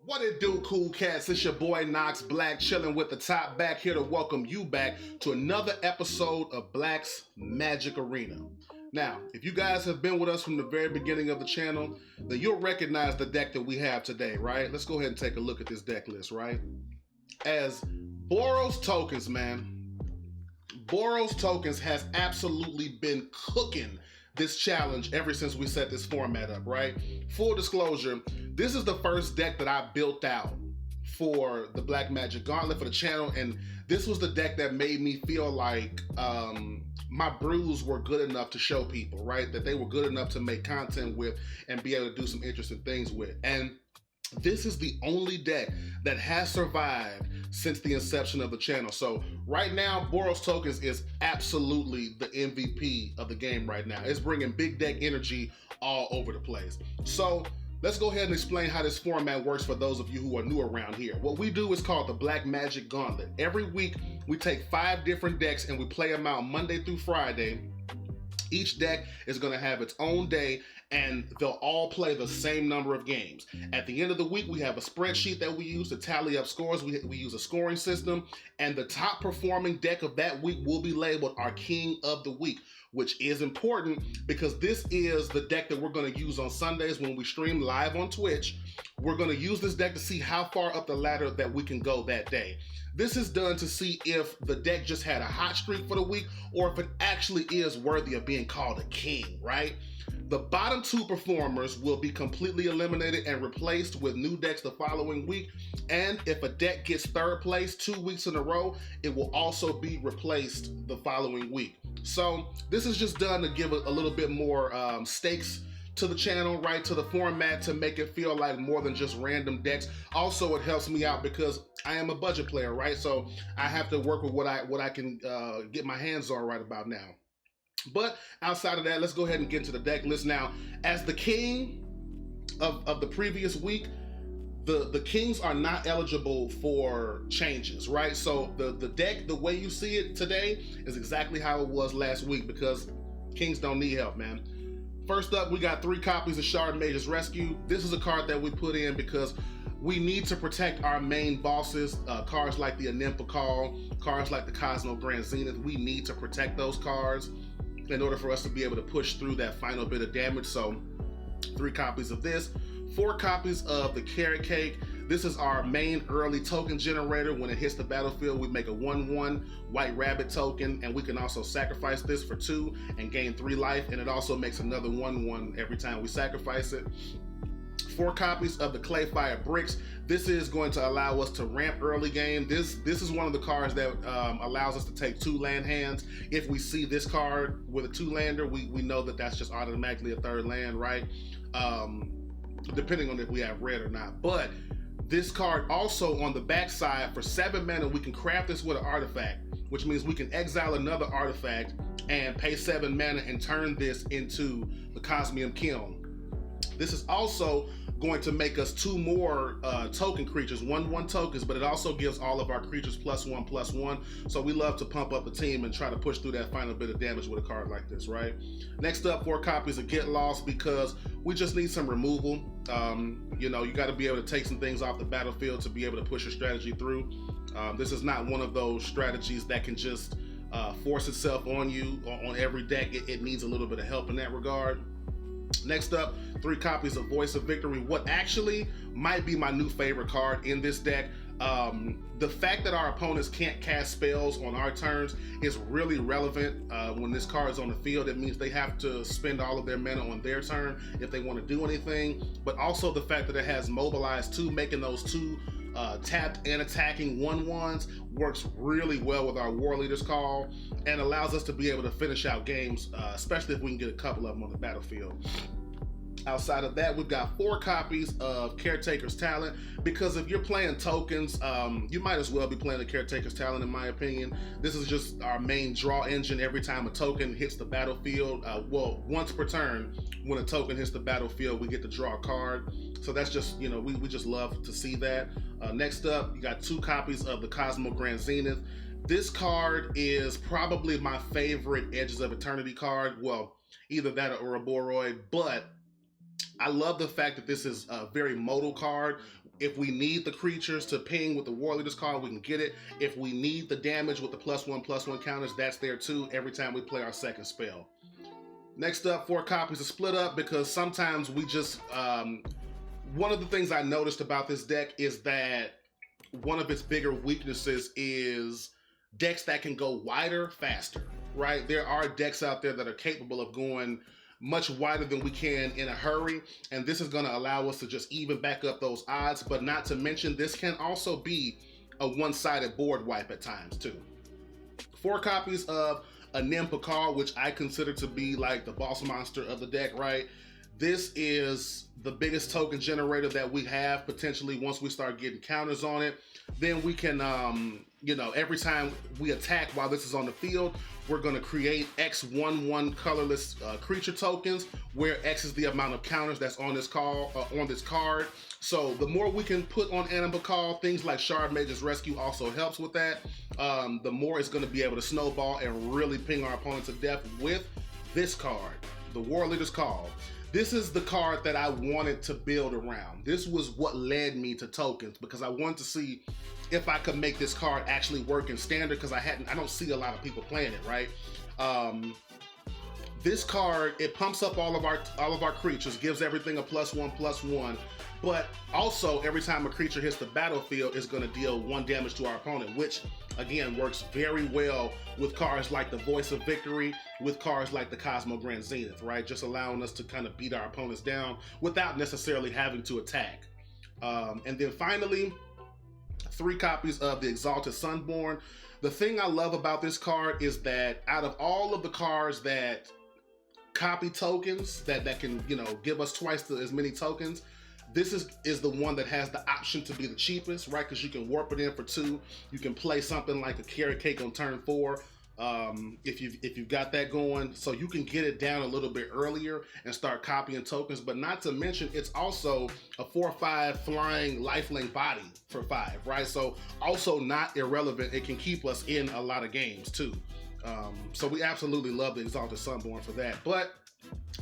What it do, cool cats? It's your boy Knox Black, chilling with the top back, here to welcome you back to another episode of Black's Magic Arena. Now, if you guys have been with us from the very beginning of the channel, then you'll recognize the deck that we have today, right? Let's go ahead and take a look at this deck list, right? As Boros Tokens, man. Boros Tokens has absolutely been cooking this challenge ever since we set this format up, right? Full disclosure, this is the first deck that I built out for the Black Magic Gauntlet for the channel, and this was the deck that made me feel like my brews were good enough to show people, right? That they were good enough to make content with and be able to do some interesting things with. And this is the only deck that has survived since the inception of the channel. So right now, Boros Tokens is absolutely the MVP of the game right now. It's bringing big deck energy all over the place. So let's go ahead and explain how this format works for those of you who are new around here. What we do is called the Black Magic Gauntlet. Every week, we take 5 different decks and we play them out Monday through Friday. Each deck is going to have its own day, and they'll all play the same number of games. At the end of the week, we have a spreadsheet that we use to tally up scores. We use a scoring system, and the top performing deck of that week will be labeled our King of the Week, which is important because this is the deck that we're going to use on Sundays when we stream live on Twitch. We're going to use this deck to see how far up the ladder that we can go that day. This is done to see if the deck just had a hot streak for the week or if it actually is worthy of being called a king, right? The bottom 2 performers will be completely eliminated and replaced with new decks the following week. And if a deck gets 3rd place 2 weeks in a row, it will also be replaced the following week. So this is just done to give a little bit more stakes to the channel, right, to the format, to make it feel like more than just random decks. Also, it helps me out because I am a budget player, right? So I have to work with what I can get my hands on right about now. But outside of that, let's go ahead and get into the deck list now. As the king of the previous week, the kings are not eligible for changes, right? So the deck, the way you see it today, is exactly how it was last week because kings don't need help, man. First up, we got 3 copies of Shard Mage's Rescue. This is a card that we put in because we need to protect our main bosses. Cards like the Nympha Call, cards like the Cosmo Grand Zenith. We need to protect those cards in order for us to be able to push through that final bit of damage. So 3 copies of this. 4 copies of the Carrot Cake. This is our main early token generator. When it hits the battlefield, we make a 1/1 white rabbit token, and we can also sacrifice this for 2 and gain 3 life, and it also makes another 1/1 every time we sacrifice it. 4 copies of the Clay Fire Bricks. This is going to allow us to ramp early game. This is one of the cards that allows us to take 2 land hands. If we see this card with a 2-lander, we know that that's just automatically a 3rd land, right? Depending on if we have red or not. But this card also on the backside, for 7 mana, we can craft this with an artifact, which means we can exile another artifact and pay 7 mana and turn this into the Cosmium Kiln. This is also going to make us 2 more token creatures, 1/1 tokens, but it also gives all of our creatures +1/+1. So we love to pump up the team and try to push through that final bit of damage with a card like this, right? Next up, 4 copies of Get Lost because we just need some removal. You know, you got to be able to take some things off the battlefield to be able to push your strategy through. This is not one of those strategies that can just force itself on you on every deck. It needs a little bit of help in that regard. Next up, 3 copies of Voice of Victory. What actually might be my new favorite card in this deck. The fact that our opponents can't cast spells on our turns is really relevant. When this card is on the field, it means they have to spend all of their mana on their turn if they want to do anything. But also the fact that it has Mobilize 2, making those 2 tapped and attacking 1/1s works really well with our War Leader's Call and allows us to be able to finish out games, especially if we can get a couple of them on the battlefield. Outside of that, we've got 4 copies of Caretaker's Talent because if you're playing tokens, you might as well be playing the Caretaker's Talent, in my opinion. This is just our main draw engine every time a token hits the battlefield. Well, once per turn, when a token hits the battlefield, we get to draw a card. So that's just, you know, we just love to see that. Next up, you got 2 copies of the Cosmo Grand Zenith. This card is probably my favorite Edges of Eternity card. Well, either that or Ouroboros, but I love the fact that this is a very modal card. If we need the creatures to ping with the War Leader's card, we can get it. If we need the damage with the +1/+1 counters, that's there too every time we play our second spell. Next up, 4 copies of Split Up, because sometimes we just, one of the things I noticed about this deck is that one of its bigger weaknesses is decks that can go wider faster, right? There are decks out there that are capable of going much wider than we can in a hurry, and this is going to allow us to just even back up those odds. But not to mention, this can also be a one-sided board wipe at times too. 4 copies of a Nim Pakal, which I consider to be like the boss monster of the deck, right? This is the biggest token generator that we have potentially once we start getting counters on it. Then we can, you know, every time we attack while this is on the field, we're going to create X1/1 colorless creature tokens, where X is the amount of counters that's on this card. So the more we can put on Nim Pakal, things like Shard Mage's Rescue also helps with that. The more it's going to be able to snowball and really ping our opponent to death with this card, the War Leader's Call. This is the card that I wanted to build around. This was what led me to tokens, because I wanted to see if I could make this card actually work in standard, because I don't see a lot of people playing it, right? This card, it pumps up all of our creatures, gives everything a +1/+1, but also every time a creature hits the battlefield, it's going to deal 1 damage to our opponent, which again works very well with cards like the Voice of Victory, with cards like the Cosmo Grand Zenith, right? Just allowing us to kind of beat our opponents down without necessarily having to attack. And then finally, 3 copies of the Exalted Sunborn. The thing I love about this card is that out of all of the cards that copy tokens, that can, you know, give us twice as many tokens, this is the one that has the option to be the cheapest, right? Because you can warp it in for 2. You can play something like a Carrot Cake on turn 4 if you've got that going. So you can get it down a little bit earlier and start copying tokens. But not to mention, it's also a 4/5 flying lifelink body for 5, right? So also not irrelevant. It can keep us in a lot of games too. So we absolutely love the Exalted Sunborn for that. But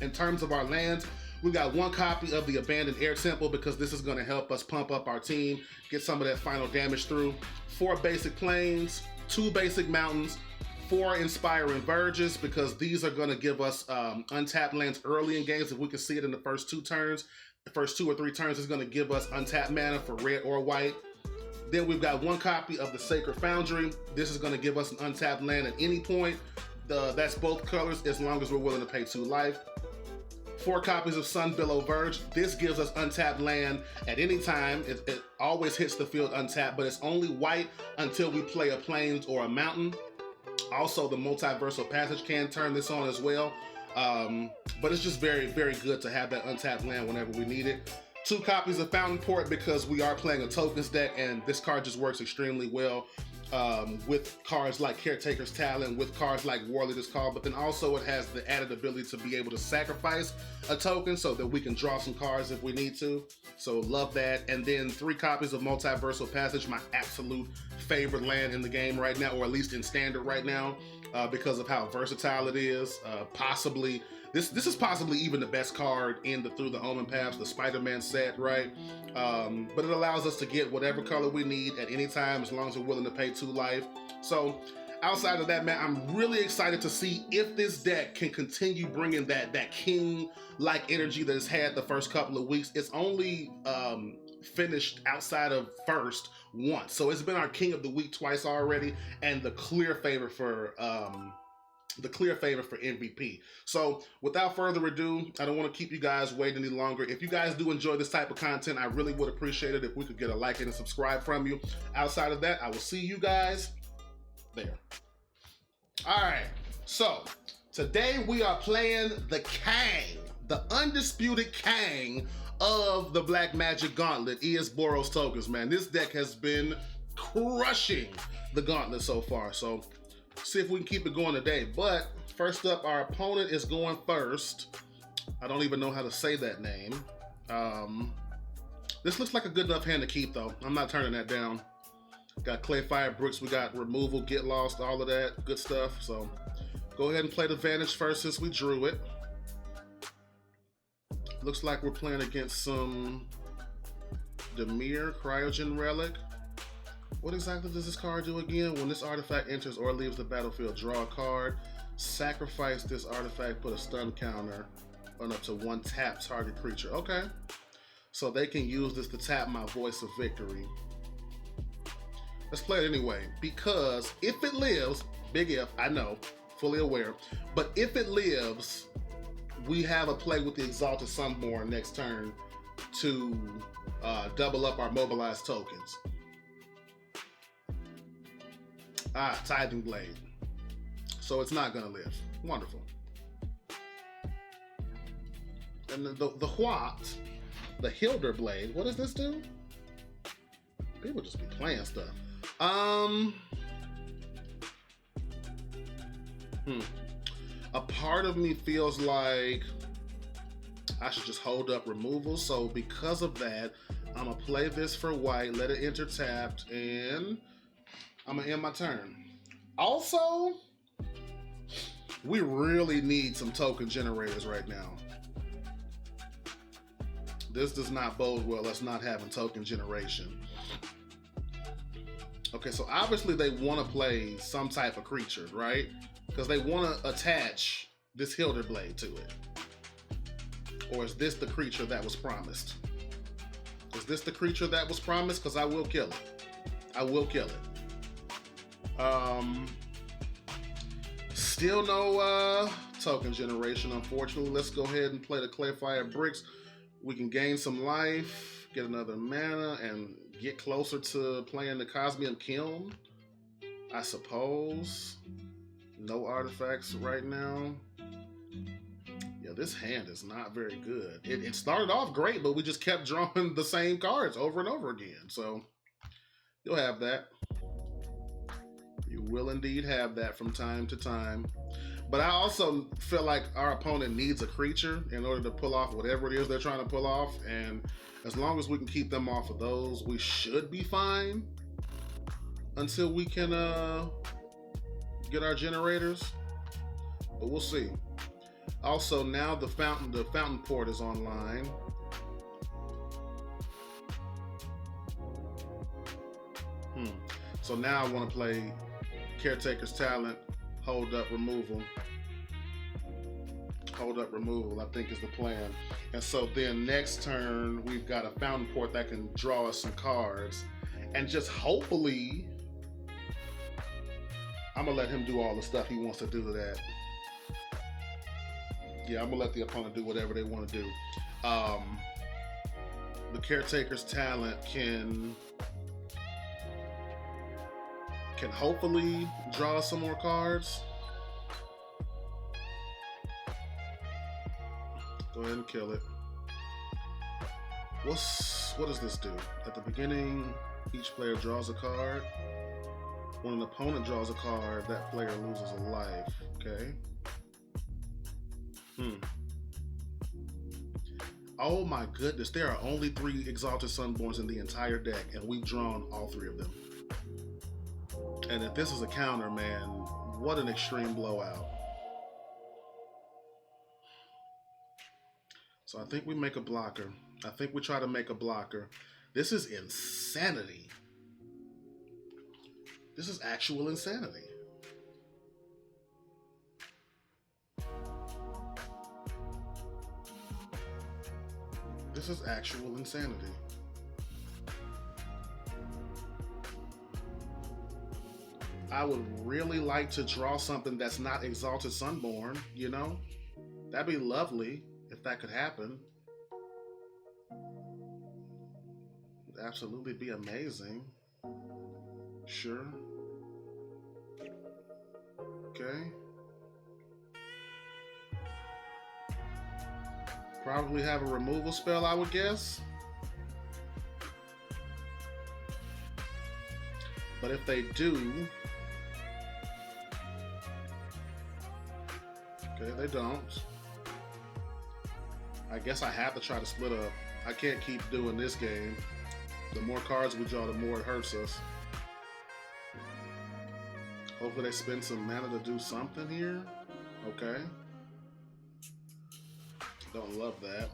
in terms of our lands, we got 1 copy of the Abandoned Air Temple, because this is going to help us pump up our team, get some of that final damage through. 4 basic plains, 2 basic mountains, 4 Inspiring Verges, because these are going to give us untapped lands early in games. If we can see it in the first 2 turns, the first 2 or 3 turns is going to give us untapped mana for red or white. Then we've got 1 copy of the Sacred Foundry. This is going to give us an untapped land at any point. That's both colors as long as we're willing to pay 2 life. 4 copies of Sunbillow Verge. This gives us untapped land at any time. It always hits the field untapped, but it's only white until we play a plains or a mountain. Also, the Multiversal Passage can turn this on as well. But it's just very, very good to have that untapped land whenever we need it. 2 copies of Fountain Port, because we are playing a tokens deck, and this card just works extremely well with cards like Caretaker's Talent, with cards like War Leader's Call, but then also it has the added ability to be able to sacrifice a token so that we can draw some cards if we need to. So love that. And then 3 copies of Multiversal Passage, my absolute favorite land in the game right now, or at least in standard right now, because of how versatile it is. Possibly this is possibly even the best card in the Through the Omen Paths, the Spider-Man set, right? But it allows us to get whatever color we need at any time, as long as we're willing to pay 2 life. So outside of that, man, I'm really excited to see if this deck can continue bringing that king-like energy that it's had the first couple of weeks. It's only finished outside of first once, so it's been our king of the week twice already, and the clear favorite for MVP. So without further ado, I don't want to keep you guys waiting any longer. If you guys do enjoy this type of content, I really would appreciate it if we could get a like and a subscribe from you. Outside of that, I will see you guys there. All right, so today we are playing the Kang, the undisputed Kang of the Black Magic Gauntlet is Boros Tokens, man. This deck has been crushing the Gauntlet so far, so see if we can keep it going today. But first up, our opponent is going first. I don't even know how to say that name. This looks like a good enough hand to keep, though. I'm not turning that down. Got Clay Fire Bricks, we got Removal, Get Lost, all of that good stuff. So go ahead and play the Vanish first since we drew it. Looks like we're playing against some Demir Cryogen Relic. What exactly does this card do again? When this artifact enters or leaves the battlefield, draw a card. Sacrifice this artifact, put a stun counter on up to one tap target creature. Okay. So they can use this to tap my Voice of Victory. Let's play it anyway, because if it lives, big if, I know, fully aware, but if it lives, we have a play with the Exalted Sunborn next turn to double up our mobilized tokens. Tithing Blade. So it's not gonna live. Wonderful. And the Huat, the Hilder Blade, what does this do? People just be playing stuff. A part of me feels like I should just hold up removal. So because of that, I'm gonna play this for white, let it enter tapped, and I'm gonna end my turn. Also, we really need some token generators right now. This does not bode well, us not having token generation. Okay, so obviously they want to play some type of creature, right? Because they want to attach this Hilder Blade to it. Or is this the creature that was promised? Is this the creature that was promised? Because I will kill it. I will kill it. Still no token generation, unfortunately. Let's go ahead and play the Clayfire Bricks. We can gain some life, get another mana, and get closer to playing the Cosmium Kiln, I suppose. No artifacts right now. Yeah, this hand is not very good. It started off great, but we just kept drawing the same cards over and over again. So you'll have that. You will indeed have that from time to time. But I also feel like our opponent needs a creature in order to pull off whatever it is they're trying to pull off. And as long as we can keep them off of those, we should be fine until we can get our generators. But we'll see. Also, now the fountain port is online. So now I want to play Caretaker's Talent, hold up removal. Hold up removal, I think, is the plan. And so then next turn, we've got a fountain port that can draw us some cards. And just hopefully, I'm gonna let him do all the stuff he wants to do to that. Yeah, I'm gonna let the opponent do whatever they want to do. The Caretaker's Talent can hopefully draw some more cards. Go ahead and kill it. What does this do? At the beginning, each player draws a card. When an opponent draws a card, that player loses a life. Okay. Oh my goodness, there are only 3 Exalted Sunborns in the entire deck, and we've drawn all 3 of them. And if this is a counter, man, what an extreme blowout. So I think we make a blocker. I think we try to make a blocker. This is insanity. This is actual insanity. This is actual insanity. I would really like to draw something that's not Exalted Sunborn, you know? That'd be lovely if that could happen. Would absolutely be amazing. Sure. Okay. Probably have a removal spell, I would guess. But if they do... Okay, they don't. I guess I have to try to split up. I can't keep doing this game. The more cards we draw, the more it hurts us. Hopefully they spend some mana to do something here. Okay. Don't love that.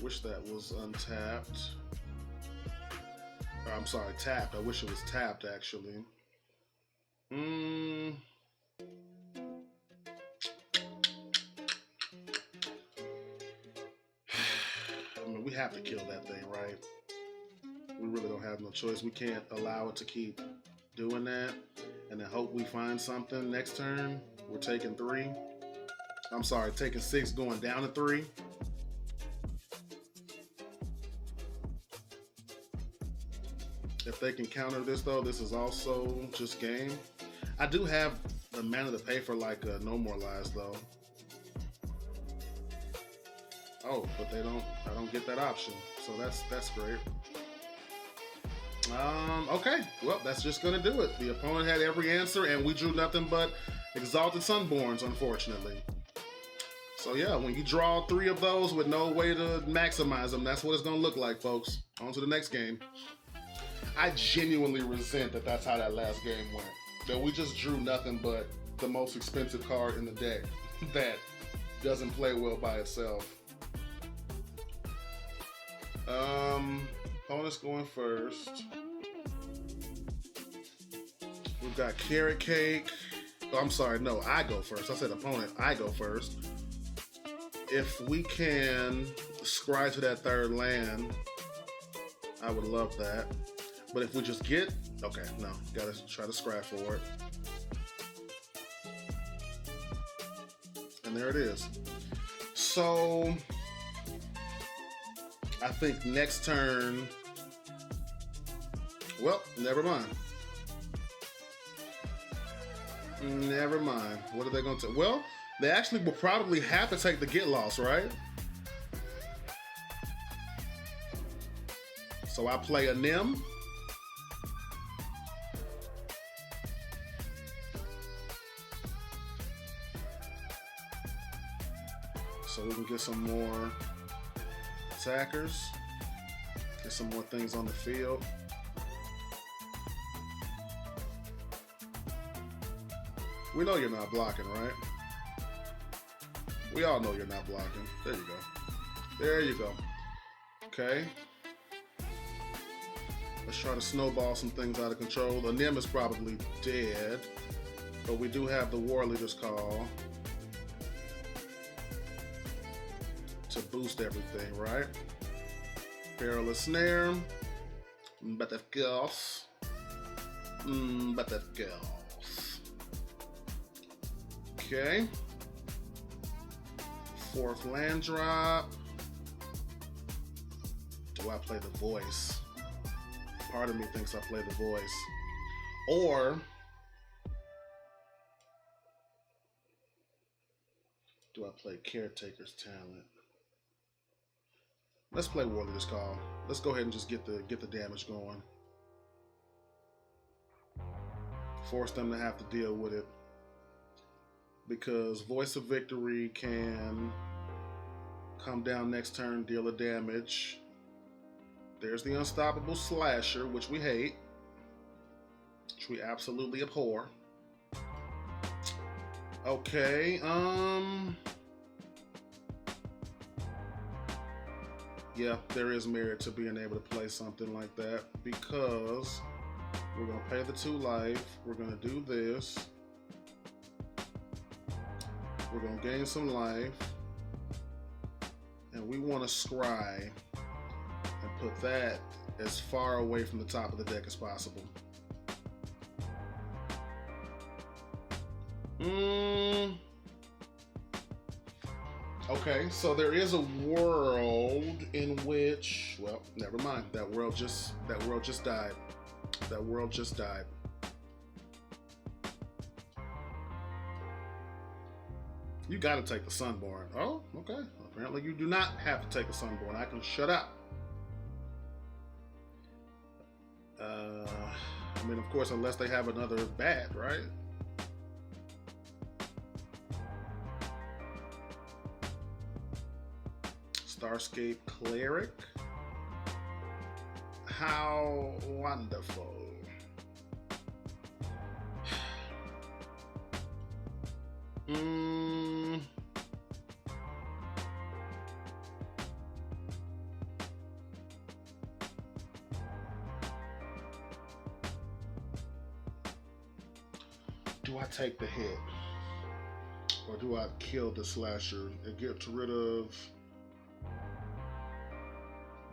Wish that was untapped. I'm sorry, tapped. I wish it was tapped, actually. I mean, we have to kill that thing, right? We really don't have no choice. We can't allow it to keep doing that and then hope we find something next turn. We're taking 3. I'm sorry, taking 6, going down to 3. If they can counter this, though, this is also just game. I do have the mana to pay for like a No More Lies, though. Oh, but I don't get that option, so that's great. Okay, well, that's just gonna do it. The opponent had every answer, and we drew nothing but Exalted Sunborns, unfortunately. So yeah, when you draw 3 of those with no way to maximize them, that's what it's gonna look like, folks. On to the next game. I genuinely resent that that's how that last game went. That we just drew nothing but the most expensive card in the deck that doesn't play well by itself. Opponent's going first. We've got Carrot Cake. Oh, I'm sorry, no, I go first. I said opponent, I go first. If we can scry to that 3rd land, I would love that. But if we just get, okay, no, gotta try to scry for it. And there it is. So, I think next turn, well, never mind. Never mind. What are they going to take? Well, they actually will probably have to take the Get Lost, right? So I play a Nim. So we can get some more attackers. Get some more things on the field. We know you're not blocking, right? We all know you're not blocking. There you go. There you go. Okay. Let's try to snowball some things out of control. The Nim is probably dead, but we do have the War Leader's Call to boost everything, right? Perilous Snare. But of course. But of course. Okay. 4th land drop. Do I play the Voice? Part of me thinks I play the Voice. Or do I play Caretaker's Talent? Let's play War Leader's Call. Let's go ahead and just get the damage going. Force them to have to deal with it. Because Voice of Victory can come down next turn, deal a damage. There's the Unstoppable Slasher, which we hate. Which we absolutely abhor. Okay, yeah, there is merit to being able to play something like that because we're going to pay the 2 life. We're going to do this. We're going to gain some life. And we want to scry and put that as far away from the top of the deck as possible. Okay, so there is a world in which, well, never mind. That world just died. That world just died. You gotta take the Sunborn. Oh, okay. Apparently you do not have to take the Sunborn. I can shut up. I mean, of course, unless they have another bat, right? Starscape Cleric. How wonderful. do I take the hit? Or do I kill the slasher and get rid of...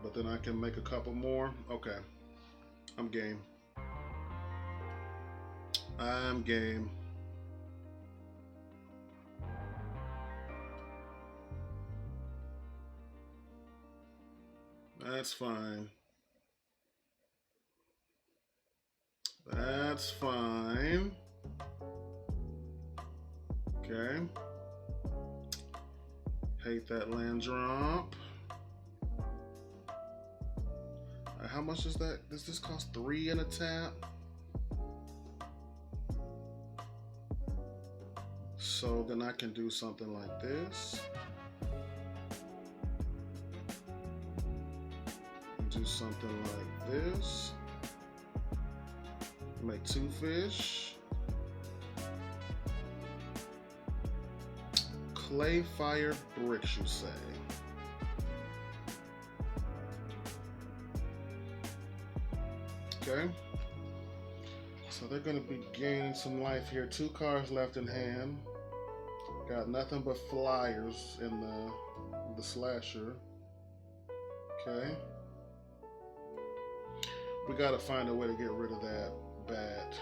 But then I can make a couple more? Okay. I'm game. I'm game. That's fine. That's fine. Okay. Hate that land drop. How much is that? Does this cost 3 in a tap? So then I can do something like this. Do something like this. Make 2 fish. Clay, fire, bricks, you say? Okay. So they're going to be gaining some life here. 2 cards left in hand. Got nothing but flyers in the slasher. Okay. We got to find a way to get rid of that bat.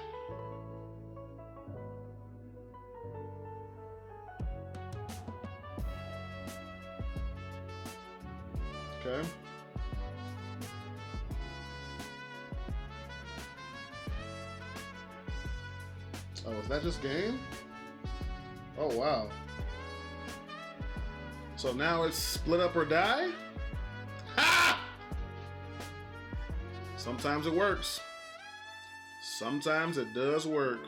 Okay. Oh, is that just game? Oh, wow. So now it's split up or die? Ha! Sometimes it works. Sometimes it does work.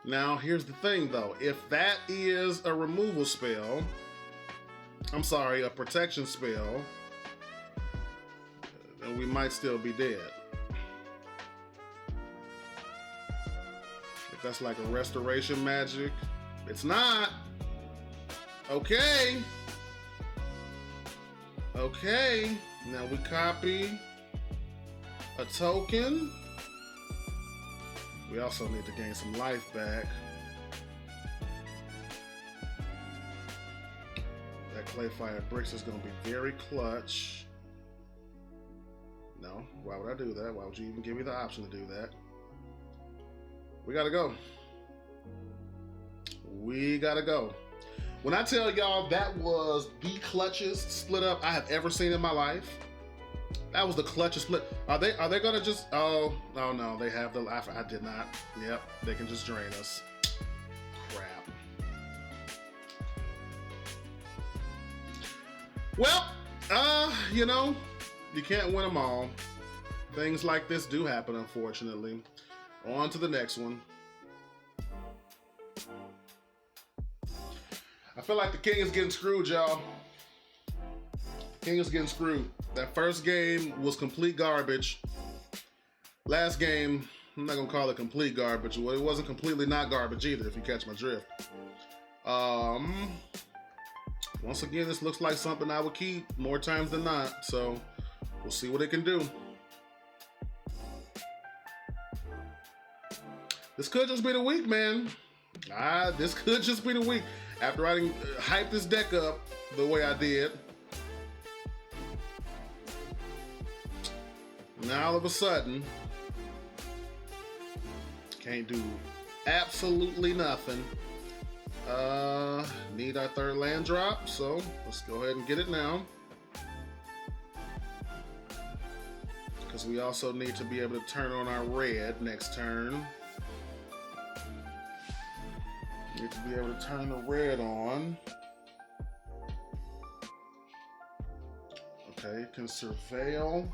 Now, here's the thing, though. If that is a removal spell, I'm sorry, a protection spell, then we might still be dead. If that's like a restoration magic, it's not. Okay. Okay. Now we copy a token. We also need to gain some life back. That clay fire bricks is going to be very clutch. No, why would I do that? Why would you even give me the option to do that? We gotta go. We gotta go. When I tell y'all that was the clutchest split up I have ever seen in my life, that was the clutchest split. Are they gonna just? Oh no, they have the. I did not. Yep, they can just drain us. Crap. Well, you know, you can't win them all. Things like this do happen, unfortunately. On to the next one. I feel like the king is getting screwed, y'all. King is getting screwed. That first game was complete garbage. Last game, I'm not gonna call it complete garbage. Well, it wasn't completely not garbage either, if you catch my drift. Once again, this looks like something I would keep more times than not. So we'll see what it can do. This could just be the week, man. This could just be the week. After I didn't hype this deck up the way I did, now all of a sudden, can't do absolutely nothing. Need our 3rd land drop, so let's go ahead and get it now. Because we also need to be able to turn on our red next turn. Need to be able to turn the red on. Okay, can surveil.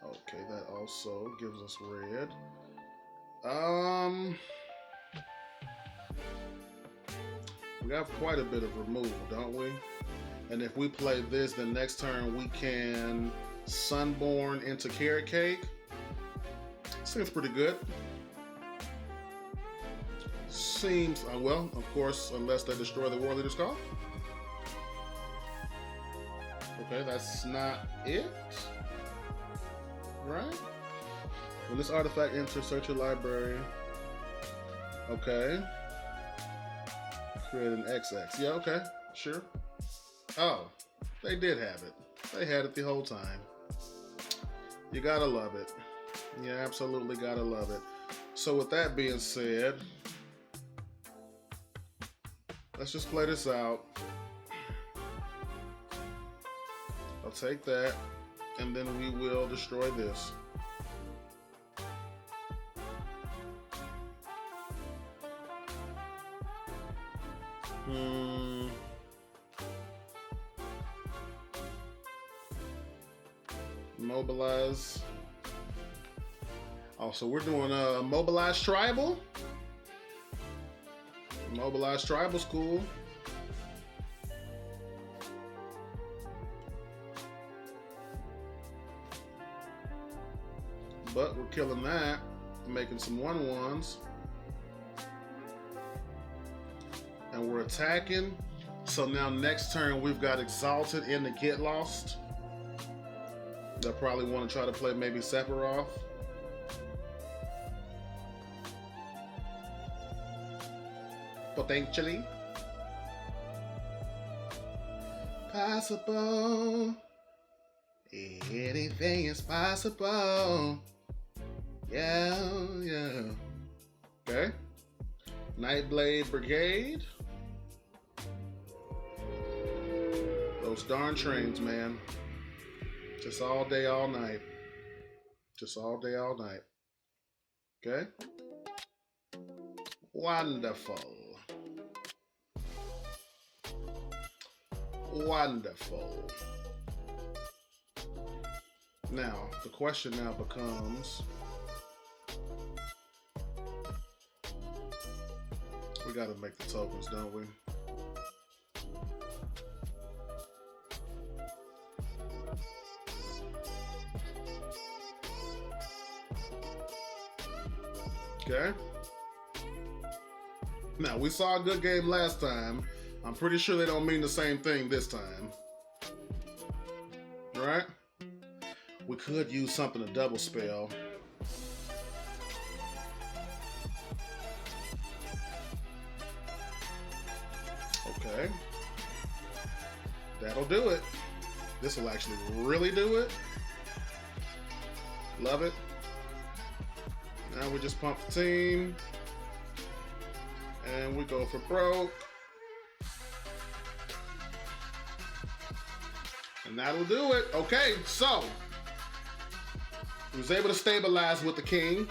Okay, that also gives us red. We have quite a bit of removal, don't we? And if we play this, then next turn we can Sunborn into Carrot Cake. Seems pretty good. Seems, well, of course, unless they destroy the War Leader's Call. Okay, that's not it. right? When this artifact enters, search your library. Okay. Create an XX. Yeah, okay, sure. Oh, they did have it. They had it the whole time. You gotta love it. You absolutely gotta love it. So with that being said, let's just play this out. I'll take that, and then we will destroy this. Mobilize. Oh, so we're doing Mobilize Tribal. Mobilize Tribal's cool. But we're killing that, making some 1/1s. And we're attacking. So now next turn we've got Exalted in the Get Lost. They'll probably want to try to play maybe Sephiroth. Potentially. Possible. Anything is possible. Yeah, yeah. Okay. Nightblade Brigade. Those darn trains, man. Just all day, all night. Just all day, all night. Okay? Wonderful. Wonderful. Now, the question now becomes, we gotta make the tokens, don't we? Okay. Now, we saw a good game last time. I'm pretty sure they don't mean the same thing this time. Right? We could use something to double spell. Okay. That'll do it. This will actually really do it. Love it. Now we just pump the team. And we go for broke. And that'll do it. Okay, so he was able to stabilize with the king.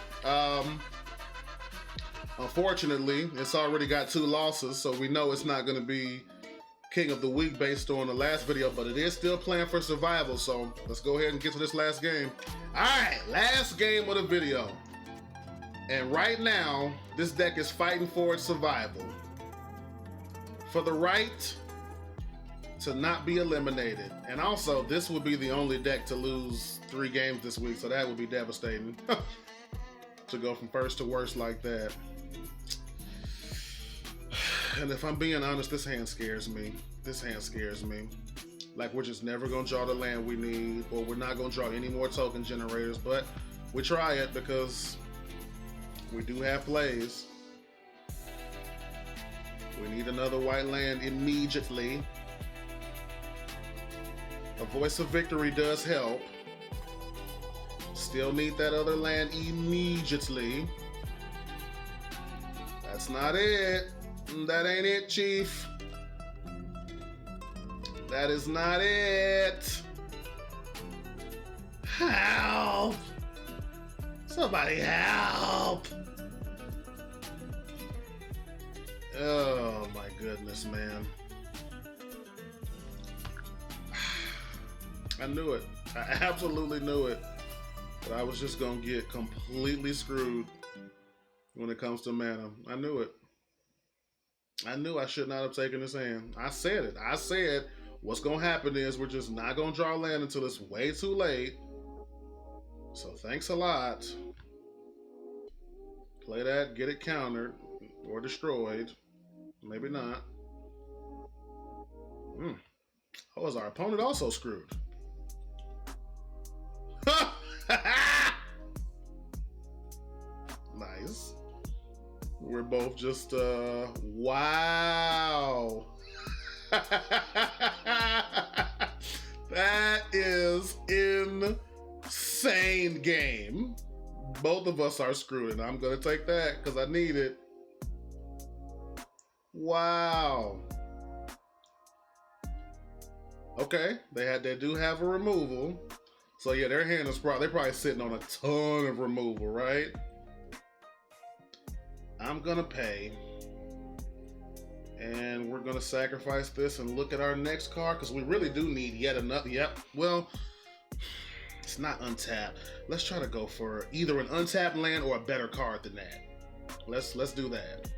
Unfortunately, it's already got 2 losses, so we know it's not going to be King of the Week based on the last video, but it is still playing for survival, so let's go ahead and get to this last game. All right, last game of the video. And right now, this deck is fighting for its survival. For the right to not be eliminated. And also, this would be the only deck to lose 3 games this week, so that would be devastating. To go from first to worst like that. And if I'm being honest, this hand scares me. This hand scares me. Like, we're just never gonna draw the land we need, or we're not gonna draw any more token generators, but we try it because we do have plays. We need another white land immediately. A Voice of Victory does help. Still need that other land immediately. That's not it. That ain't it, Chief. That is not it. Help! Somebody help! Oh my goodness, man. I knew it. I absolutely knew it. But I was just gonna get completely screwed when it comes to mana. I knew it. I knew I should not have taken this hand. I said it. I said what's gonna happen is we're just not gonna draw land until it's way too late. So thanks a lot. Play that, get it countered or destroyed. Maybe not. Oh, is our opponent also screwed? both just, wow. That is insane, game. Both of us are screwed, and I'm gonna take that because I need it. Wow. Okay, they do have a removal. So yeah, their hand is they're probably sitting on a ton of removal, right? I'm gonna pay. And we're gonna sacrifice this and look at our next card because we really do need yet another. Yep, well, it's not untapped. Let's try to go for either an untapped land or a better card than that. Let's do that.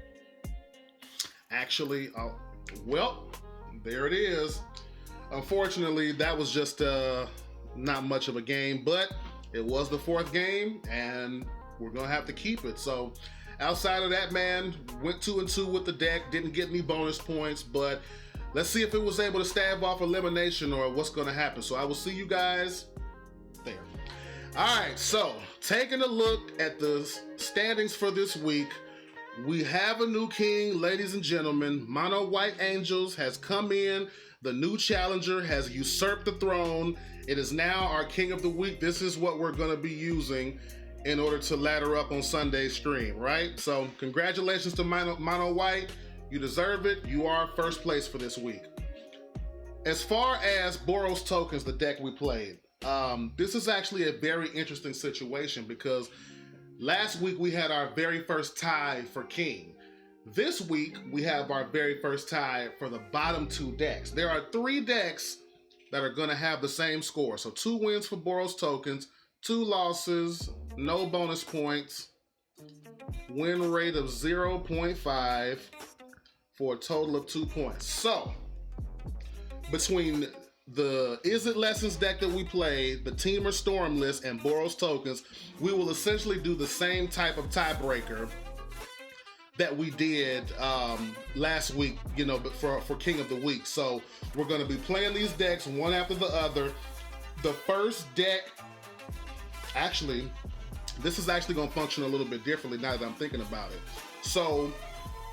Actually, well, there it is. Unfortunately, that was just not much of a game, but it was the fourth game, and we're gonna have to keep it. So outside of that, man, went 2-2 with the deck, didn't get any bonus points, but let's see if it was able to stave off elimination or what's gonna happen. So I will see you guys there. All right, so taking a look at the standings for this week, we have a new king, ladies and gentlemen. Mono White Angels has come in. The new challenger has usurped the throne. It is now our king of the week. This is what we're gonna be using in order to ladder up on Sunday's stream, right? So congratulations to Mono White. You deserve it. You are first place for this week. As far as Boros Tokens, the deck we played, this is actually a very interesting situation because last week we had our very first tie for king. This week we have our very first tie for the bottom two decks. There are 3 decks that are gonna have the same score. So 2 wins for Boros Tokens, 2 losses, no bonus points, win rate of 0.5 for a total of 2 points. So between the Is It Lessons deck that we played, the Teamer Storm list, and Boros Tokens, we will essentially do the same type of tiebreaker that we did last week, you know, but for King of the Week. So we're gonna be playing these decks one after the other. The first deck, actually, this is actually gonna function a little bit differently now that I'm thinking about it. So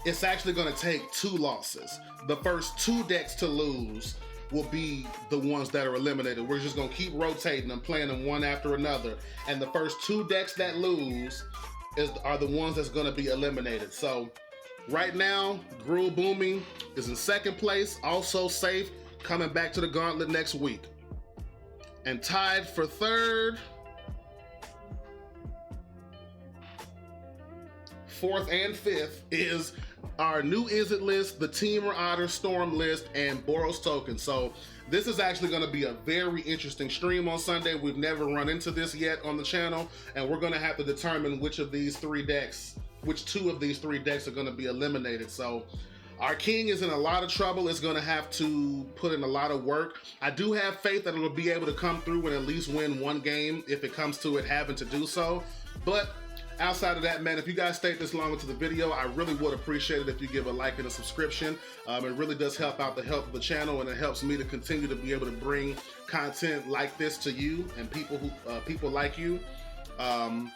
it's actually gonna take 2 losses. The first 2 decks to lose will be the ones that are eliminated. We're just gonna keep rotating them, playing them one after another. And the first 2 decks that lose are the ones that's gonna be eliminated. So right now, Gruel Booming is in second place, also safe, coming back to the gauntlet next week. And tied for third, fourth and fifth is our new Is It list, the Teamer Otter Storm list, and Boros Tokens. So this is actually gonna be a very interesting stream on Sunday. We've never run into this yet on the channel, and we're gonna have to determine which 2 of these 3 decks are gonna be eliminated. So our king is in a lot of trouble. It's gonna have to put in a lot of work. I do have faith that it'll be able to come through and at least win 1 game if it comes to it having to do so. But outside of that, man, if you guys stayed this long into the video, I really would appreciate it if you give a like and a subscription. It really does help out the health of the channel, and it helps me to continue to be able to bring content like this to you and people like you. And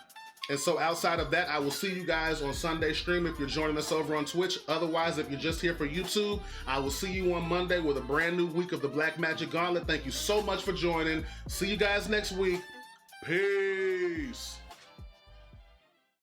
so outside of that, I will see you guys on Sunday stream if you're joining us over on Twitch. Otherwise, if you're just here for YouTube, I will see you on Monday with a brand new week of the Black Magic Gauntlet. Thank you so much for joining. See you guys next week. Peace.